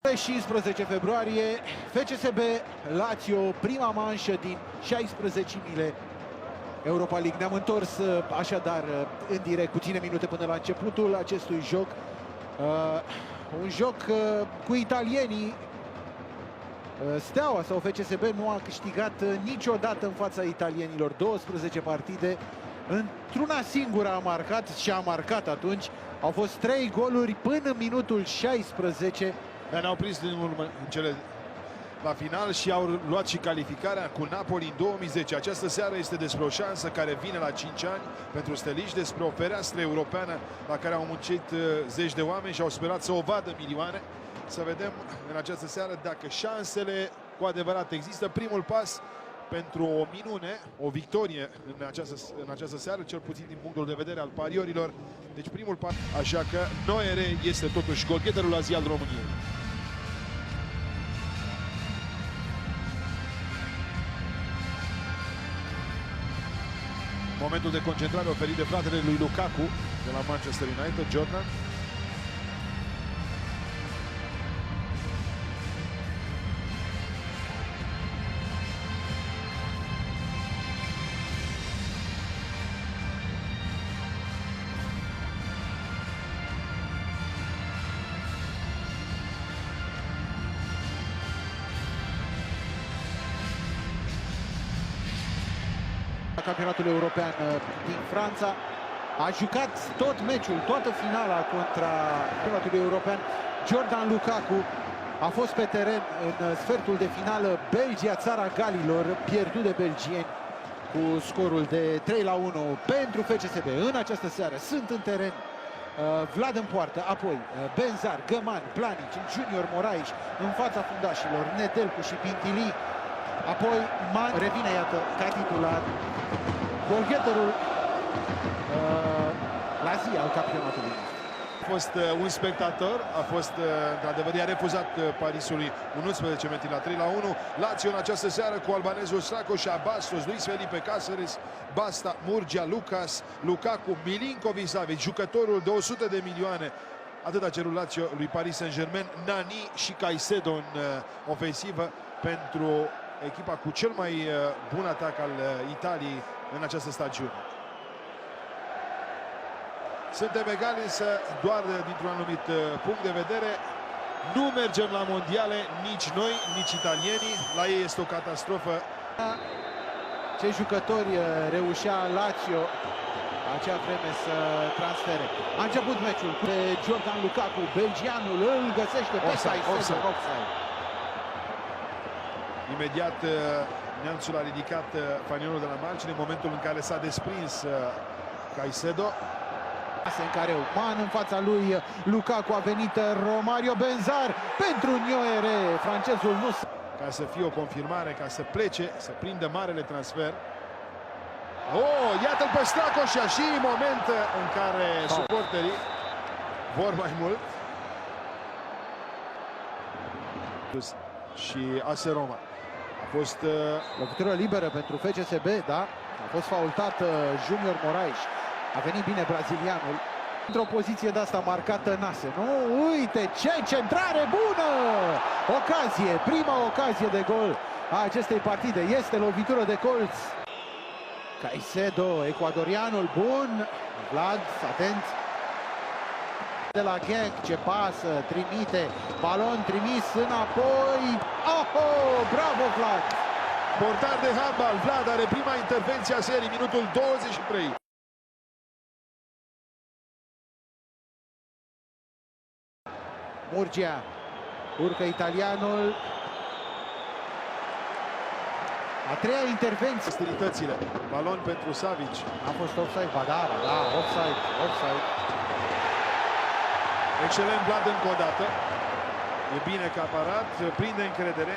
Pe 15 februarie, FCSB Lazio, prima manșă din 16.000 Europa League. Ne-am întors așadar în direct puține minute până la începutul acestui joc. Un joc cu italienii. Steaua sau FCSB nu a câștigat niciodată în fața italienilor. 12 partide. Într-una singură a marcat și a marcat atunci. Au fost 3 goluri până în minutul 16. Dar ne-au prins din urmă în cele la final și au luat și calificarea cu Napoli în 2010. Această seară este despre o șansă care vine la 5 ani pentru steliști, despre o fereastră europeană la care au muncit zeci de oameni și au sperat să o vadă milioane. Să vedem în această seară dacă șansele cu adevărat există. Primul pas pentru o minune, o victorie în această seară, cel puțin din punctul de vedere al pariorilor. Deci primul pas, așa că Noere este totuși golgheterul la zi al României. Momentul de concentrare oferit de fratele lui Lukaku de la Manchester United, Jordan. Campionatul european din Franța. A jucat tot meciul, toată finala contra campionatului european. Jordan Lukaku a fost pe teren în sfertul de finală. Belgia, țara Galilor, pierdut de belgieni cu scorul de 3-1 pentru FCSB. În această seară sunt în teren Vlad în poartă, apoi Benzar, Găman, Planic, Junior Moraes în fața fundașilor, Nedelcu și Pintili. Apoi Man revine, iată, ca titular, golgheterul la zi al campionatului. A fost un spectator, a fost, într-adevăr, i-a refuzat Parisului un 11 metri la 3-1. Lazio în această seară cu albanezul Stracoșa, Bastos, Luis Felipe Cáceres, Basta, Murgia, Lucas, Lukaku, Milinković-Savić, jucătorul de 100 de milioane. Atât a cerut Lazio lui Paris Saint-Germain, Nani și Caicedo în ofensivă pentru echipa cu cel mai bun atac al Italiei în această stagiune. Suntem egali, însă doar dintr-un anumit punct de vedere. Nu mergem la mondiale, nici noi, nici italienii. La ei este o catastrofă. Ce jucători reușea Lazio acea vreme să transfere. A început meciul cu Jordan Lukaku, belgianul îl găsește pe offside. Imediat neamțul a ridicat fanionul de la margine în momentul în care s-a desprins Caicedo. În care Man în fața lui Lukaku, a venit Romario, Benzar pentru Noere, francezul nu. Ca să fie o confirmare, ca să plece, să prindă marele transfer. Iată-l pe Stracoșa și moment în care suporterii vor mai mult. Și AS Roma. A fost lovitură liberă pentru FCSB, da? A fost faultat Junior Moraes. A venit bine brazilianul. Într-o poziție de asta marcată Nase. Nu, uite ce centrare bună! Ocazie, prima ocazie de gol a acestei partide. Este lovitură de colț. Caicedo, ecuadorianul bun. Vlad, atent. De la Genk, ce pasă, trimite, balon trimis înapoi. Bravo Vlad! Portar de handbal, Vlad are prima intervenție a serii, minutul 23. Murgia, urcă italianul. A treia intervenție. Ostilitățile, balon pentru Savić. A fost offside, da, offside. Excelent Vlad încă o dată. E bine că a parat, prinde încredere.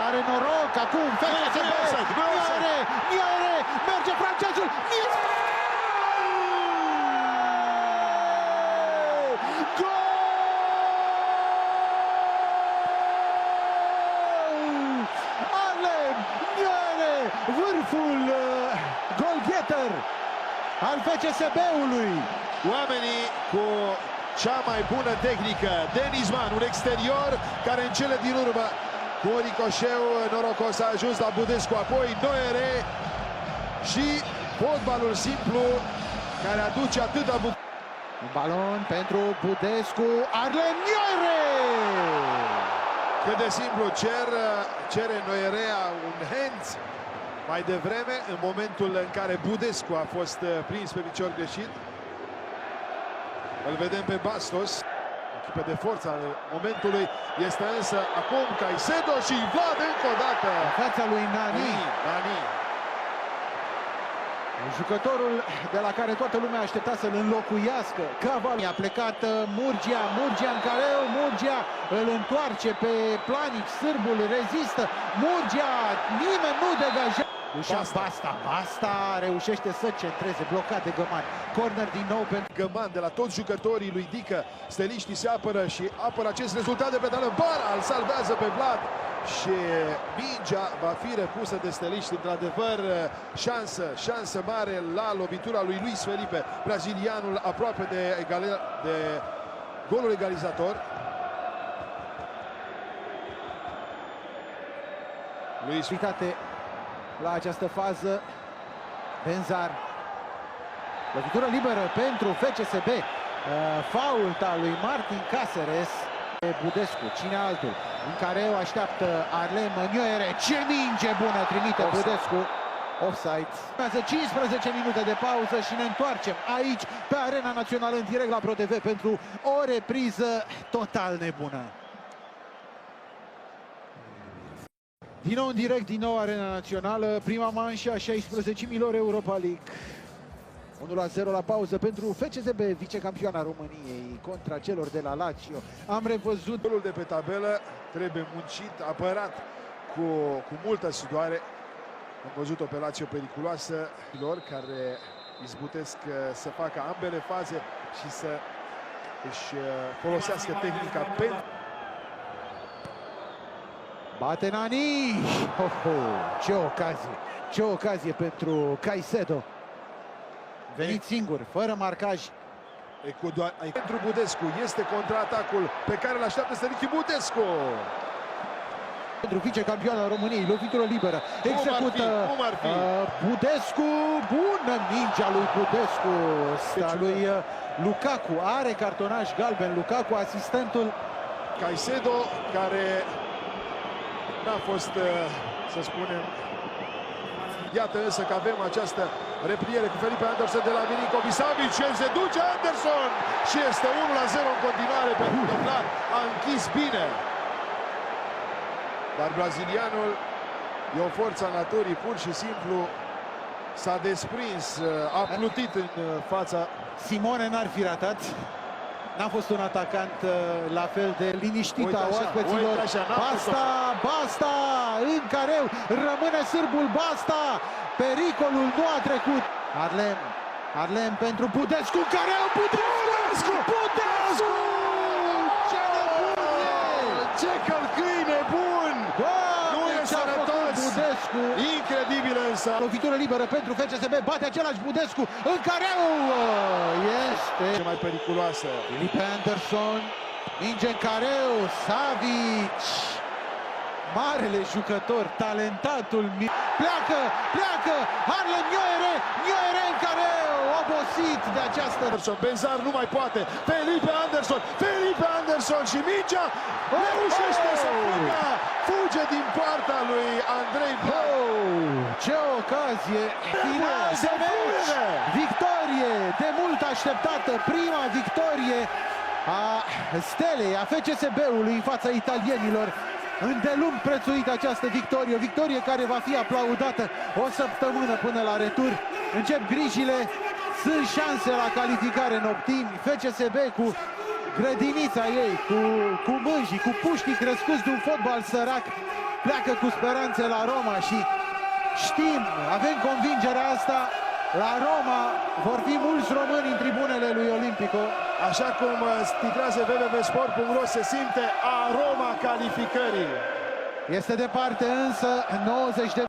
Are noroc, acum Noere, merge francezul. Gol! Alem Noere, vârful golgheter al FCSB-ului. Oamenii cu cea mai bună tehnică. Denizman, un exterior care în cele din urmă, cu un ricoșeu norocos, a ajuns la Budescu, apoi Noere și fotbalul simplu care aduce atâta bucurie. Un balon pentru Budescu, Arlen Noere! Cât de simplu cere Noerea un hands mai devreme, în momentul în care Budescu a fost prins pe picior greșit. Îl vedem pe Bastos, echipă de forță al momentului, este însă acum Caicedo și Vlad încă o dată. În fața lui Nani. Jucătorul de la care toată lumea aștepta să-l înlocuiască. Caval a plecat Murgia în careu, Murgia îl întoarce pe Planic, sârbul rezistă, Murgia, nimeni nu degajează. Basta reușește să centreze, blocat de Găman. Corner din nou pentru Găman, de la toți jucătorii lui Dică. Steliștii se apără și apără acest rezultat de pe Bar. Îl salvează pe Vlad și mingea va fi repusă de steliști. Într-adevăr, șansă mare la lovitura lui Luis Felipe, brazilianul, aproape de golul egalizator. Luis Vitate la această fază. Benzar, lovitură liberă pentru FCSB, fault al lui Martin Cáceres. Budescu, cine altul, în care o așteaptă Arlen Noere, ce minge bună trimite Budescu. Offside. Urmează 15 minute de pauză și ne întoarcem aici pe Arena Națională în direct la ProTV pentru o repriză total nebună. Din nou în direct, din nou Arena Națională, prima manșă a 16.000 Europa League. 1-0 la pauză pentru FCSB, vicecampioana României, contra celor de la Lazio. Am revăzut golul de pe tabelă, trebuie muncit, apărat cu multă sudoare. Am văzut o Lazio periculoasă, lor care izbutesc să facă ambele faze și să își folosească tehnica pentru... Bate Nani! Ce ocazie pentru Caicedo. Venit singur, fără marcaj. Pentru Budescu este contraatacul pe care îl așteaptă Stelichi Budescu. Pentru vicecampioana României, lovitură liberă, execută Budescu, bună mingea lui Budescu, lui Lukaku, are cartonaj galben, Lukaku, asistentul. Caicedo, care n-a fost, să spunem, iată însă că avem această repliere cu Felipe Anderson de la Milinković-Savić, el se duce Anderson și este 1-0 în continuare pentru că Vlad a închis bine. Dar brazilianul e o forță a naturii, pur și simplu s-a desprins, a plutit în fața. Simone n-ar fi ratat. N-a fost un atacant la fel de liniștit a oaspeților. Basta în careu, rămâne sârbul Basta. Pericolul nu a trecut. Arlen pentru Budescu, careu, Budescu! Ce nebunie! Ce călcâi nebun! Nu e sănătos! Budescu. Incredibil însă! Lovitură liberă pentru FCSB, bate același Budescu, în careu! Este ce mai periculoasă. Felipe Anderson, minge în careu, Savic, marele jucător, talentatul, pleacă, Arlen Noere în careu, obosit de această... Benzar nu mai poate, Felipe Anderson și mingea reușește să fuge din poarta lui Andrei. Ce ocazie! Final de meci! Victorie de mult așteptată, prima victorie a Stelei, a FCSB-ului în fața italienilor. Îndelung prețuită această victorie, o victorie care va fi aplaudată o săptămână până la retur. Încep grijile, sunt șanse la calificare în optimi. FCSB cu grădinița ei, cu mânjii, cu puștii crescuți de un fotbal sărac, pleacă cu speranțe la Roma și știm, avem convingerea asta, la Roma vor fi mulți români în tribunele lui Olimpico. Așa cum titrează www.sport.ro, se simte aroma calificării. Este departe însă 90 de